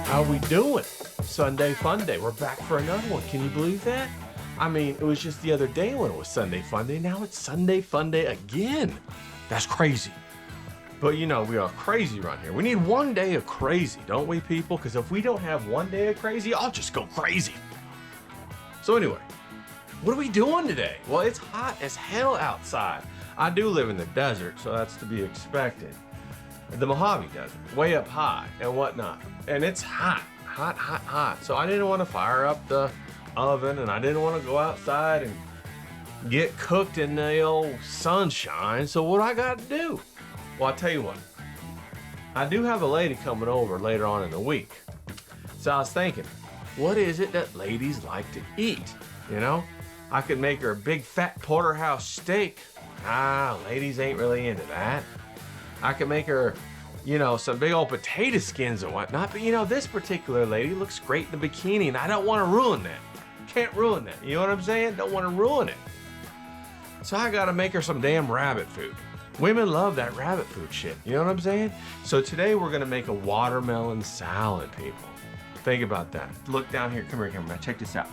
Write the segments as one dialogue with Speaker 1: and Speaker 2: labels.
Speaker 1: How we doing? Sunday Fun Day. We're back for another one. Can you believe that? I mean, it was just the other day when it was Sunday Fun Day. Now it's Sunday Fun Day again. That's crazy. But you know, we are crazy around here. We need one day of crazy, don't we, people? Because if we don't have one day of crazy, I'll just go crazy. So anyway, what are we doing today? Well, it's hot as hell outside. I do live in the desert, so that's to be expected. The Mojave Desert, way up high and whatnot. And it's hot, hot, hot, hot. So I didn't want to fire up the oven, and I didn't want to go outside and get cooked in the old sunshine. So what I got to do? Well, I'll tell you what. I do have a lady coming over later on in the week. So I was thinking, what is it that ladies like to eat? You know, I could make her a big fat porterhouse steak. Ladies ain't really into that. I could make her, you know, some big old potato skins and whatnot. But you know, this particular lady looks great in a bikini, and I don't want to ruin that. Can't ruin that. You know what I'm saying? Don't want to ruin it. So I got to make her some damn rabbit food. Women love that rabbit food shit. You know what I'm saying? So today we're going to make a watermelon salad, people. Think about that. Look down here. Come here, camera. Check this out.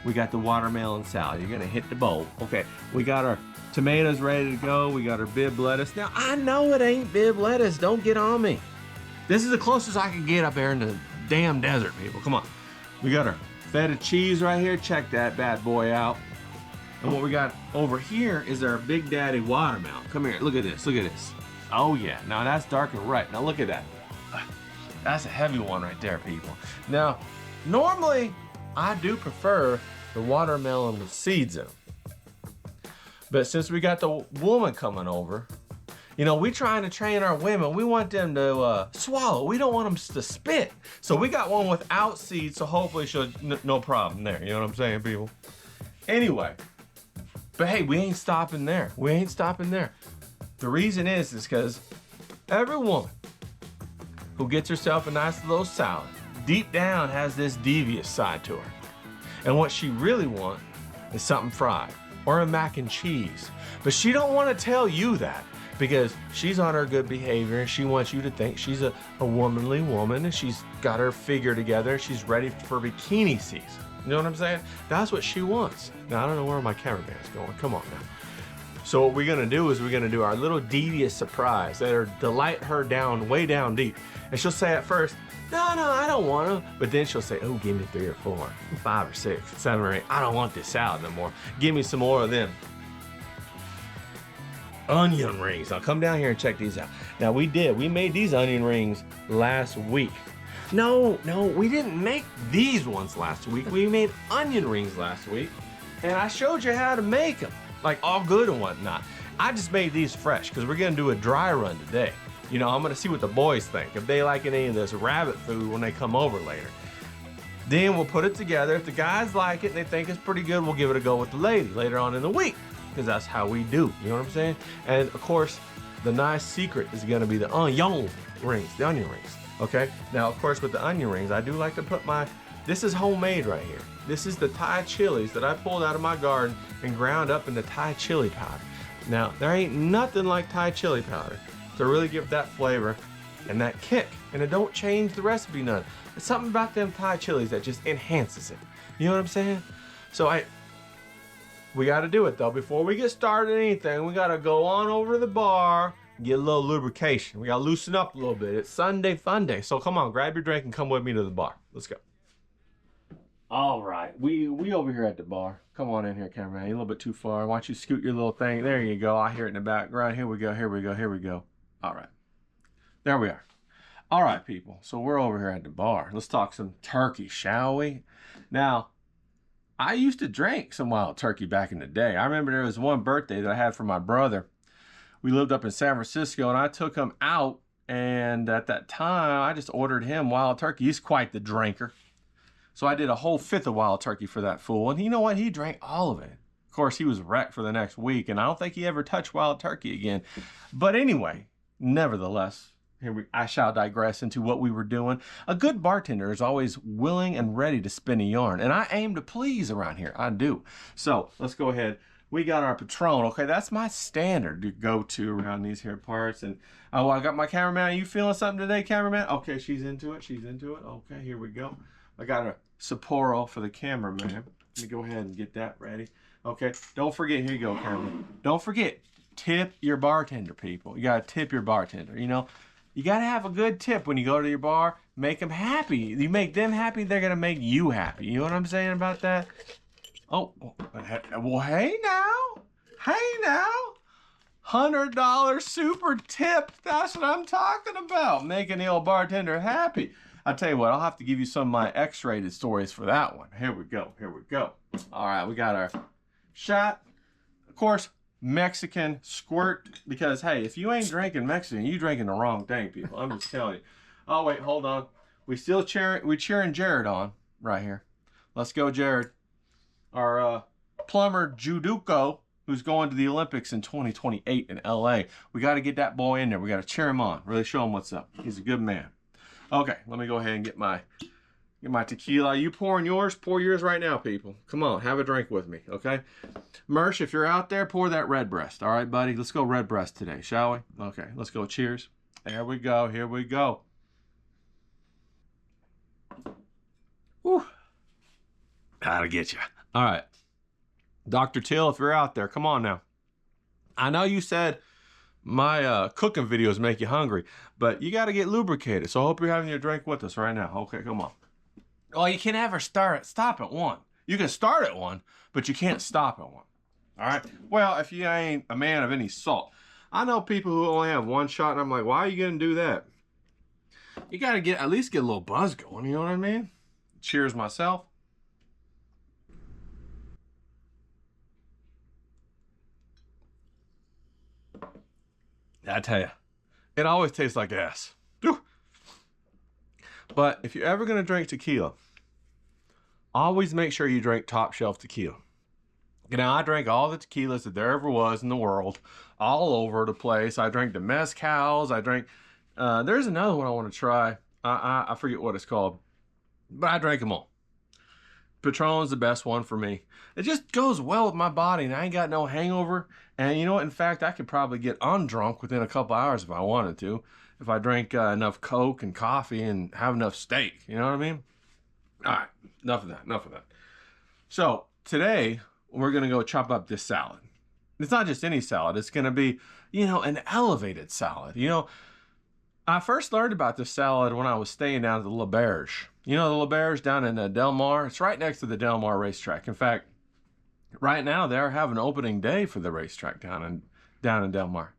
Speaker 1: We got the watermelon salad. You're going to hit the bowl. Okay. We got our tomatoes ready to go. We got our bib lettuce. Now, I know it ain't bib lettuce. Don't get on me. This is the closest I can get up there in the damn desert, people. Come on. We got our feta cheese right here. Check that bad boy out. And what we got over here is our Big Daddy watermelon. Come here. Look at this. Look at this. Oh, yeah. Now, that's dark and right. Now, look at that. That's a heavy one right there, people. Now, normally, I do prefer the watermelon with seeds in them. But since we got the woman coming over, you know, we trying to train our women. We want them to swallow. We don't want them to spit. So we got one without seeds, so hopefully she'll, no problem there. You know what I'm saying, people? Anyway, but hey, we ain't stopping there. We ain't stopping there. The reason is because every woman who gets herself a nice little salad, deep down has this devious side to her. And what she really wants is something fried or a mac and cheese. But she don't want to tell you that because she's on her good behavior and she wants you to think she's a womanly woman and she's got her figure together and she's ready for bikini season. You know what I'm saying? That's what she wants. Now, I don't know where my cameraman is going. Come on now. So what we're going to do is we're going to do our little devious surprise that'll delight her down, way down deep. And she'll say at first, no, I don't want to. But then she'll say, oh, give me 3 or 4, 5 or 6, 7 or 8. I don't want this salad no more. Give me some more of them onion rings. Now come down here and check these out. Now we made these onion rings last week. No, we didn't make these ones last week. We made onion rings last week. And I showed you how to make them, like all good and whatnot. I just made these fresh because we're going to do a dry run today. You know, I'm going to see what the boys think, if they like any of this rabbit food when they come over later. Then we'll put it together. If the guys like it and they think it's pretty good, we'll give it a go with the lady later on in the week, because that's how we do. You know what I'm saying? And of course, the nice secret is going to be the onion rings, okay? Now, of course, with the onion rings, I do like to put this is homemade right here. This is the Thai chilies that I pulled out of my garden and ground up into Thai chili powder. Now, there ain't nothing like Thai chili powder to really give that flavor and that kick. And it don't change the recipe none. It's something about them Thai chilies that just enhances it. You know what I'm saying? So we got to do it though. Before we get started anything, we got to go on over to the bar, get a little lubrication. We got to loosen up a little bit. It's Sunday Fun Day. So come on, grab your drink and come with me to the bar. Let's go. All right, we over here at the bar. Come on in here, cameraman. You're a little bit too far. Why don't you scoot your little thing? There you go. I hear it in the background. Here we go. All right, there we are. All right, people. So we're over here at the bar. Let's talk some turkey, shall we? Now, I used to drink some wild turkey back in the day. I remember there was one birthday that I had for my brother. We lived up in San Francisco, and I took him out. And at that time, I just ordered him wild turkey. He's quite the drinker. So I did a whole 5th of wild turkey for that fool. And you know what? He drank all of it. Of course, he was wrecked for the next week. And I don't think he ever touched wild turkey again. But anyway, nevertheless, I shall digress into what we were doing. A good bartender is always willing and ready to spin a yarn. And I aim to please around here. I do. So let's go ahead. we got our Patron. Okay, that's my standard to go to around these here parts. And oh, I got my cameraman. Are you feeling something today, cameraman? Okay, she's into it. She's into it. Okay, here we go. I got a Sapporo for the cameraman. Let me go ahead and get that ready. Okay, don't forget. Here you go, cameraman. Don't forget, tip your bartender, people. You gotta tip your bartender. You know, you gotta have a good tip when you go to your bar. Make them happy. You make them happy, they're gonna make you happy. You know what I'm saying about that? Oh, well, hey now. Hey now. $100 super tip. That's what I'm talking about. Making the old bartender happy. I'll tell you what, I'll have to give you some of my X-rated stories for that one. Here we go. Here we go. All right, we got our shot. Of course, Mexican squirt. Because, hey, if you ain't drinking Mexican, you drinking the wrong thing, people. I'm just telling you. Oh, wait, hold on. We cheering Jared on right here. Let's go, Jared. Our plumber Juduko, who's going to the Olympics in 2028 in LA. We got to get that boy in there. We got to cheer him on. Really show him what's up. He's a good man. Okay, let me go ahead and get my tequila. You pouring yours? Pour yours right now, people. Come on, have a drink with me, okay? Mersh, if you're out there, pour that Redbreast. All right, buddy? Let's go Redbreast today, shall we? Okay, let's go. Cheers. There we go. Here we go. Whew. That'll get you. All right. Dr. Till, if you're out there, come on now. I know you said my cooking videos make you hungry, but you got to get lubricated. So I hope you're having your drink with us right now. Okay, come on. Well, you can never stop at one. You can start at one, but you can't stop at one. All right? Well, if you ain't a man of any salt. I know people who only have one shot, and I'm like, why are you going to do that? You got to at least get a little buzz going. You know what I mean? Cheers myself. I tell you, it always tastes like ass. But if you're ever going to drink tequila, always make sure you drink top shelf tequila. You know, I drank all the tequilas that there ever was in the world, all over the place. I drank the mezcals. I drank, there's another one I want to try. I forget what it's called, but I drank them all. Patron's the best one for me. It just goes well with my body, and I ain't got no hangover. And you know what? In fact, I could probably get undrunk within a couple hours if I wanted to, if I drank enough Coke and coffee and have enough steak. You know what I mean? All right, enough of that. Enough of that. So today we're gonna go chop up this salad. It's not just any salad. It's gonna be, you know, an elevated salad. You know, I first learned about this salad when I was staying down at the L'Auberge. You know the L'Auberge down in Del Mar? It's right next to the Del Mar racetrack. In fact, right now they're having opening day for the racetrack down in Del Mar.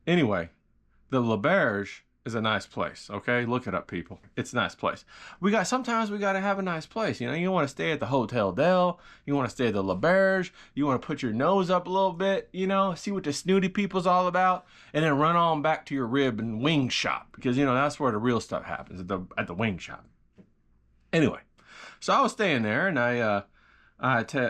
Speaker 1: Anyway, the L'Auberge is a nice place, okay? Look it up, people. It's a nice place. Sometimes we gotta have a nice place. You know, you want to stay at the Hotel Del, you want to stay at the L'Auberge, you want to put your nose up a little bit, you know, see what the snooty people's all about, and then run on back to your rib and wing shop, because you know that's where the real stuff happens, at the wing shop. Anyway, so I was staying there, and I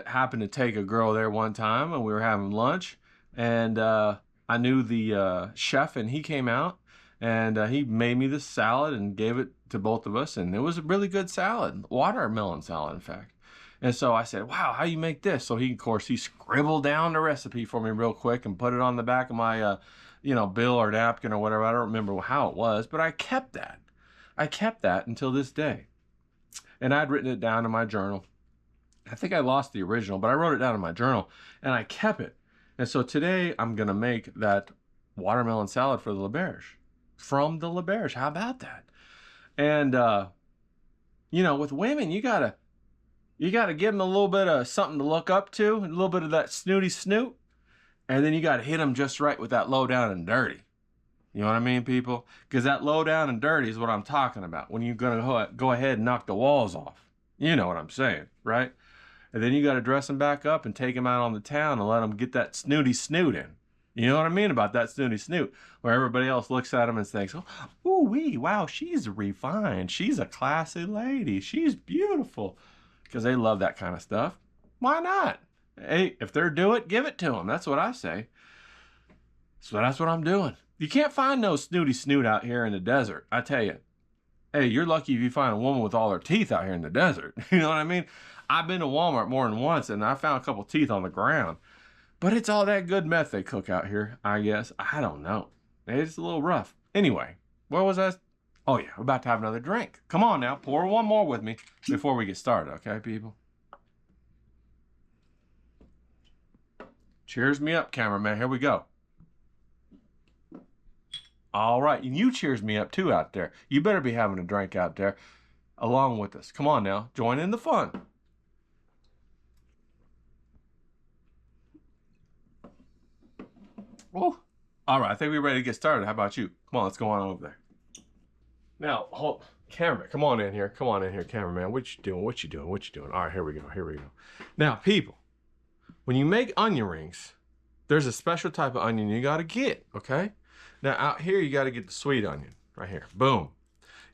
Speaker 1: happened to take a girl there one time, and we were having lunch, and I knew the chef, and he came out, and he made me this salad and gave it to both of us, and it was a really good salad, watermelon salad, in fact. And so I said, wow, how you make this? So he scribbled down the recipe for me real quick and put it on the back of my, bill or napkin or whatever. I don't remember how it was, but I kept that. I kept that until this day. And I'd written it down in my journal. I think I lost the original, but I wrote it down in my journal, and I kept it. And so today I'm going to make that watermelon salad for the L'Auberge. From the L'Auberge. How about that? And, with women, you gotta give them a little bit of something to look up to, a little bit of that snooty snoot, and then you gotta hit them just right with that low down and dirty. You know what I mean, people? Because that low down and dirty is what I'm talking about. When you're gonna go ahead and knock the walls off. You know what I'm saying, right? And then you gotta dress them back up and take them out on the town and let them get that snooty snoot in. You know what I mean about that snooty snoot, where everybody else looks at them and thinks, oh, ooh-wee, wow, she's refined. She's a classy lady. She's beautiful. Because they love that kind of stuff. Why not? Hey, if they're due it, give it to them. That's what I say. So that's what I'm doing. You can't find no snooty snoot out here in the desert. I tell you. Hey, you're lucky if you find a woman with all her teeth out here in the desert. You know what I mean? I've been to Walmart more than once, and I found a couple teeth on the ground. But it's all that good meth they cook out here, I guess. I don't know. It's a little rough. Anyway, where was I? Oh yeah, we're about to have another drink. Come on now, pour one more with me before we get started, okay, people? Cheers me up, cameraman. Here we go. All right, and you cheers me up too out there. You better be having a drink out there along with us. Come on now, join in the fun. Oh, all right, I think we're ready to get started. How about you? Come on, let's go on over there. Now, hold, camera, come on in here. Come on in here, cameraman. What you doing? What you doing? What you doing? All right, here we go. Here we go. Now, people, when you make onion rings, there's a special type of onion you got to get, okay? Now, out here, you got to get the sweet onion right here. Boom.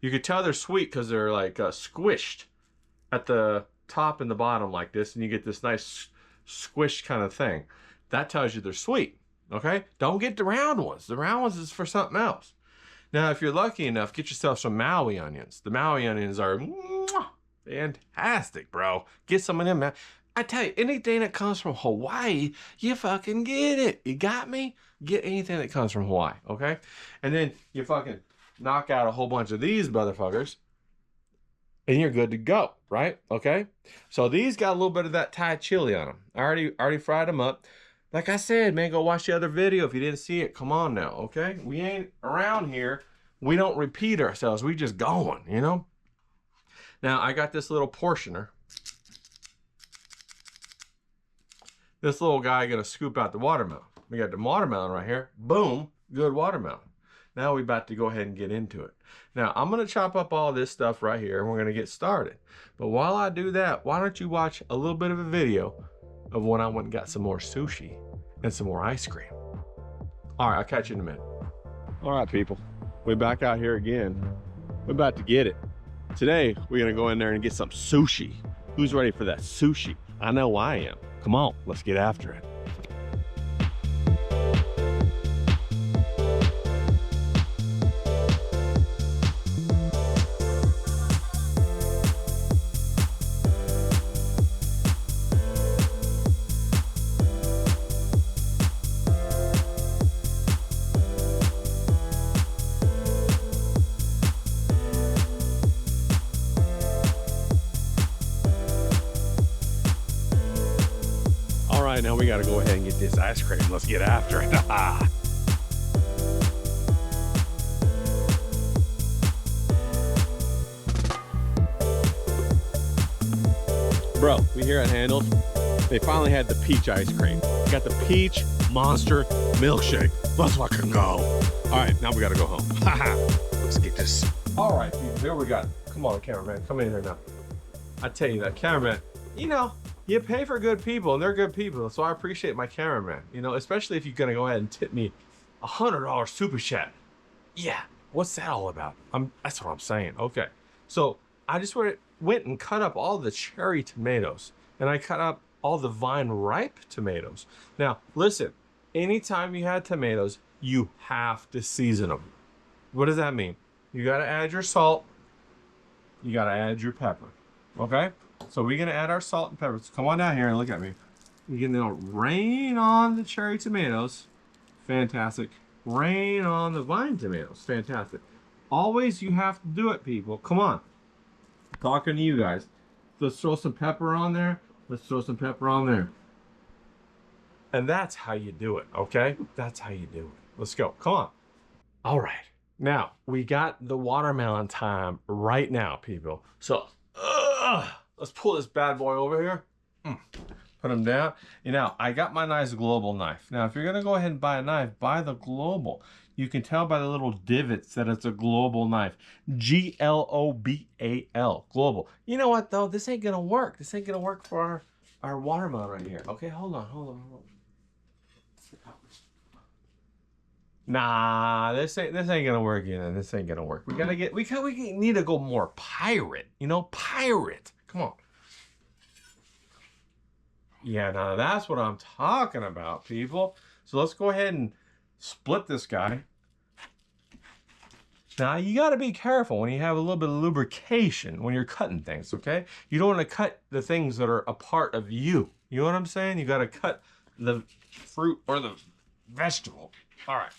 Speaker 1: You can tell they're sweet because they're like squished at the top and the bottom like this, and you get this nice squished kind of thing. That tells you they're sweet, okay? Don't get the round ones. The round ones is for something else. Now, if you're lucky enough, get yourself some Maui onions. The Maui onions are fantastic, bro. Get some of them, man. I tell you, anything that comes from Hawaii, you fucking get it. You got me? Get anything that comes from Hawaii, okay? And then you fucking knock out a whole bunch of these motherfuckers, and you're good to go, right? Okay? So these got a little bit of that Thai chili on them. I already fried them up. Like I said, man, go watch the other video if you didn't see it. Come on now, okay? We ain't around here. We don't repeat ourselves. We just going, you know? Now, I got this little portioner. This little guy gonna scoop out the watermelon. We got the watermelon right here. Boom, good watermelon. Now we about to go ahead and get into it. Now, I'm gonna chop up all this stuff right here and we're gonna get started. But while I do that, why don't you watch a little bit of a video of when I went and got some more sushi and some more ice cream. All right, I'll catch you in a minute. All right, people, we're back out here again. We're about to get it. Today, we're gonna go in there and get some sushi. Who's ready for that sushi? I know I am. Come on, let's get after it. Now we gotta go ahead and get this ice cream. Let's get after it. Bro, we here at Handles, they finally had the peach ice cream. Got the peach monster milkshake. Let's fucking go. All right, now we gotta go home. Let's get this. All right, people, here we got. Come on, cameraman, come in here now. I tell you that, cameraman, you know, you pay for good people, and they're good people, so I appreciate my cameraman, you know, especially if you're gonna go ahead and tip me $100 super chat. Yeah, what's that all about? That's what I'm saying. Okay, so I just went and cut up all the cherry tomatoes, and I cut up all the vine ripe tomatoes. Now, listen, anytime you had tomatoes, you have to season them. What does that mean? You gotta add your salt, you gotta add your pepper, okay? So we're gonna add our salt and pepper. So come on down here and look at me. You're gonna rain on the cherry tomatoes. Fantastic. Rain on the vine tomatoes. Fantastic. Always you have to do it, people. Come on. Talking to you guys. Let's throw some pepper on there. Let's throw some pepper on there. And that's how you do it, okay? That's how you do it. Let's go. Come on. All right. Now, we got the watermelon time right now, people. So, let's pull this bad boy over here. Put him down. You know, I got my nice global knife. Now, if you're gonna go ahead and buy a knife, buy the global. You can tell by the little divots that it's a global knife. Global, global. You know what though? This ain't gonna work. This ain't gonna work for our watermelon right here. Okay, hold on. Nah, this ain't gonna work either. This ain't gonna work. We need to go more pirate. You know, pirate. Come on. Yeah, now that's what I'm talking about, people. So let's go ahead and split this guy. Now you got to be careful when you have a little bit of lubrication when you're cutting things, okay? You don't want to cut the things that are a part of you. You know what I'm saying? You got to cut the fruit or the vegetable. All right.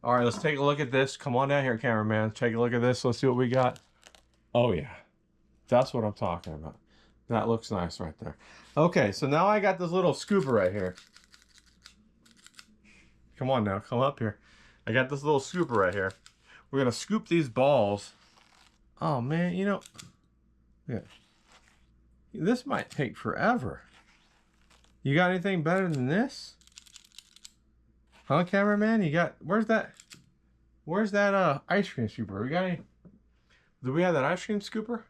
Speaker 1: All right, let's take a look at this. Come on down here, cameraman. Take a look at this. Let's see what we got. Oh, yeah. That's what I'm talking about. That looks nice right there. Okay, so now I got this little scooper right here. Come on now, come up here. I got this little scooper right here. We're gonna scoop these balls. Oh man, you know, yeah. This might take forever. You got anything better than this? Huh, cameraman? You got, where's that ice cream scooper? We got any, do we have that ice cream scooper?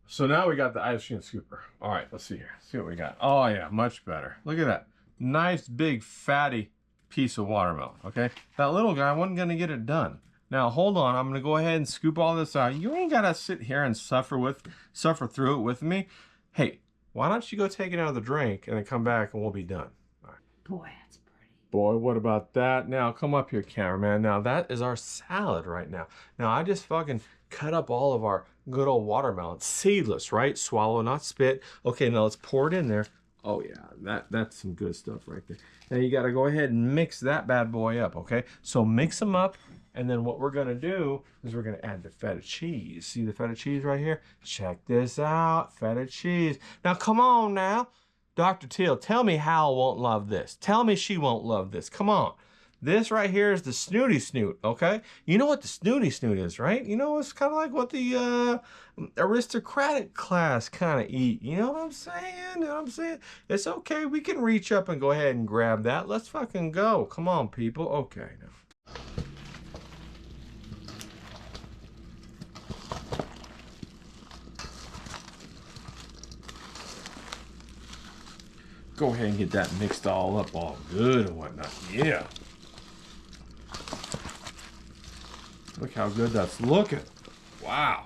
Speaker 1: So now we got the ice cream scooper. All right, let's see here. See what we got. Oh yeah, much better. Look at that. Nice big fatty piece of watermelon, okay? That little guy wasn't gonna get it done. Now hold on, I'm gonna go ahead and scoop all this out. You ain't gotta sit here and suffer through it with me. Hey, why don't you go take it out of the drink and then come back and we'll be done. All right.
Speaker 2: Boy, that's pretty.
Speaker 1: Boy, what about that? Now come up here, cameraman. Now that is our salad right now. Now I just fucking cut up all of our good old watermelon, seedless, right? Swallow, not spit. Okay, now let's pour it in there. Oh yeah, that's some good stuff right there. Now you gotta go ahead and mix that bad boy up, okay? So mix them up, and then what we're gonna do is we're gonna add the feta cheese. See the feta cheese right here? Check this out, feta cheese. Now come on now, Dr. Teal, tell me Hal won't love this. Tell me she won't love this, come on. This right here is the snooty snoot, okay? You know what the snooty snoot is, right? You know, it's kind of like what the aristocratic class kind of eat. You know what I'm saying? You know what I'm saying? It's okay. We can reach up and go ahead and grab that. Let's fucking go. Come on, people. Okay, now. Go ahead and get that mixed all up all good and whatnot. Yeah. Look how good that's looking. Wow.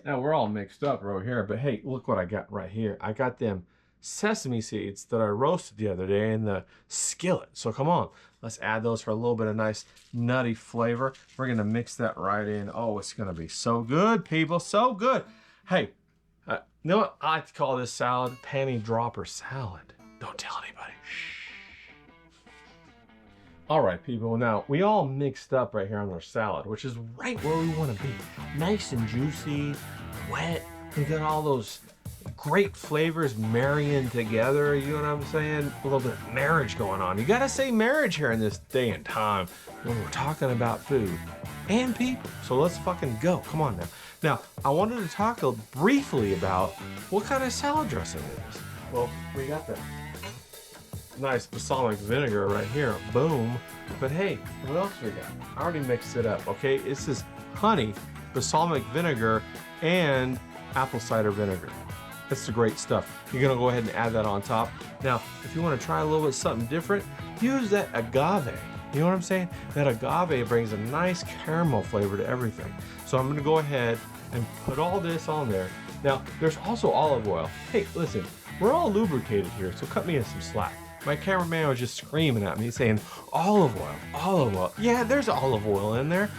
Speaker 1: Now we're all mixed up right here, but hey, look what I got right here. I got them sesame seeds that I roasted the other day in the skillet. So come on, let's add those for a little bit of nice nutty flavor. We're gonna mix that right in. Oh, it's gonna be so good, people, so good. Hey, you know what? I like to call this salad panty dropper salad. Don't tell anybody. Shh. All right, people, now we all mixed up right here on our salad, which is right where we want to be. Nice and juicy, wet. We got all those great flavors marrying together, you know what I'm saying? A little bit of marriage going on. You gotta say marriage here in this day and time when we're talking about food and people. So let's fucking go, come on now. Now, I wanted to talk briefly about what kind of salad dressing it is. Well, we got the nice balsamic vinegar right here, boom. But hey, what else we got? I already mixed it up, okay? It's this honey, balsamic vinegar, and apple cider vinegar. That's the great stuff. You're gonna go ahead and add that on top. Now, if you wanna try a little bit something different, use that agave. You know what I'm saying? That agave brings a nice caramel flavor to everything. So I'm gonna go ahead and put all this on there. Now, there's also olive oil. Hey, listen, we're all lubricated here, so cut me in some slack. My cameraman was just screaming at me saying, olive oil, olive oil. Yeah, there's olive oil in there.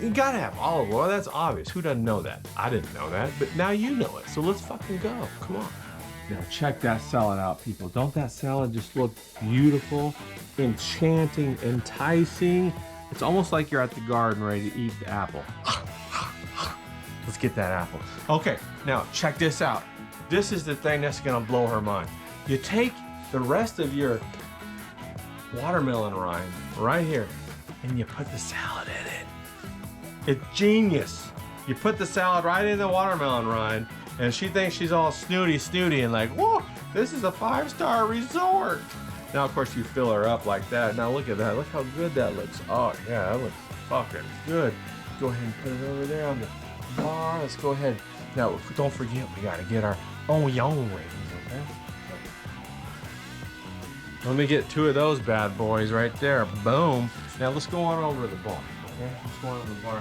Speaker 1: You gotta have olive oil, that's obvious. Who doesn't know that? I didn't know that, but now you know it. So let's fucking go, come on. Now check that salad out, people. Don't that salad just look beautiful, enchanting, enticing? It's almost like you're at the garden ready to eat the apple. Let's get that apple. Okay, now check this out. This is the thing that's gonna blow her mind. You take the rest of your watermelon rind right here and you put the salad in it. It's genius. You put the salad right in the watermelon rind and she thinks she's all snooty and like, whoa, this is a 5-star resort. Now, of course, you fill her up like that. Now look at that, look how good that looks. Oh yeah, that looks fucking good. Go ahead and put it over there on the bar. Let's go ahead. Now, don't forget, we gotta get our onion rings, okay? Let me get 2 of those bad boys right there. Boom. Now let's go on over to the bar. Okay? Let's go on to the bar.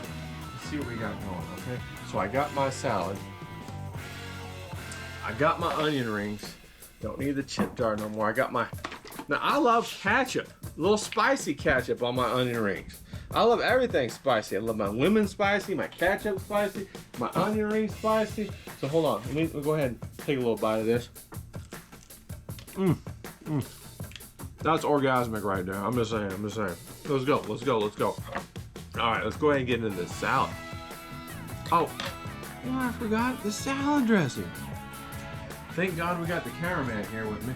Speaker 1: Let's see what we got going. Okay? So I got my salad. I got my onion rings. Don't need the chip jar no more. I got my. Now I love ketchup. A little spicy ketchup on my onion rings. I love everything spicy. I love my lemon spicy, my ketchup spicy, my onion ring spicy. So hold on, let me go ahead and take a little bite of this. That's orgasmic right there. I'm just saying. Let's go. All right, let's go ahead and get into this salad. Oh, I forgot the salad dressing. Thank God we got the cameraman here with me.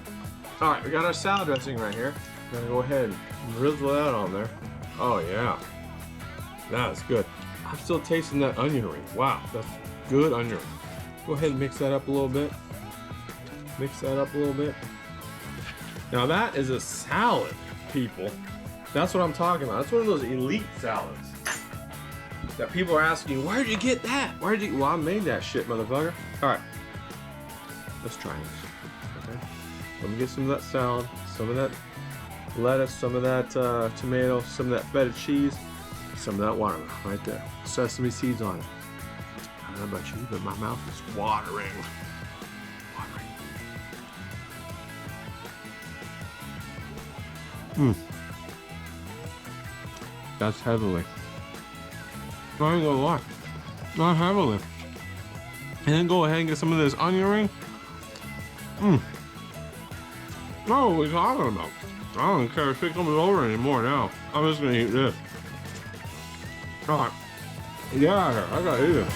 Speaker 1: All right, we got our salad dressing right here. I'm gonna go ahead and drizzle that on there. Oh yeah, that's good. I'm still tasting that onion ring. Wow, that's good onion ring. Go ahead and mix that up a little bit. Now that is a salad, people. That's what I'm talking about. That's one of those elite salads that people are asking, where'd you get that? Well, I made that shit, motherfucker. All right, let's try this. Okay, let me get some of that salad, some of that lettuce, some of that tomato, some of that feta cheese, some of that watermelon right there. Sesame seeds on it. I don't know about you, but my mouth is watering. That's heavily. I ain't gonna lie. Not heavily. And then go ahead and get some of this onion ring. No, what are we talking about? I don't care if it comes over anymore now. I'm just gonna eat this. Alright. Get out of here. I gotta eat it.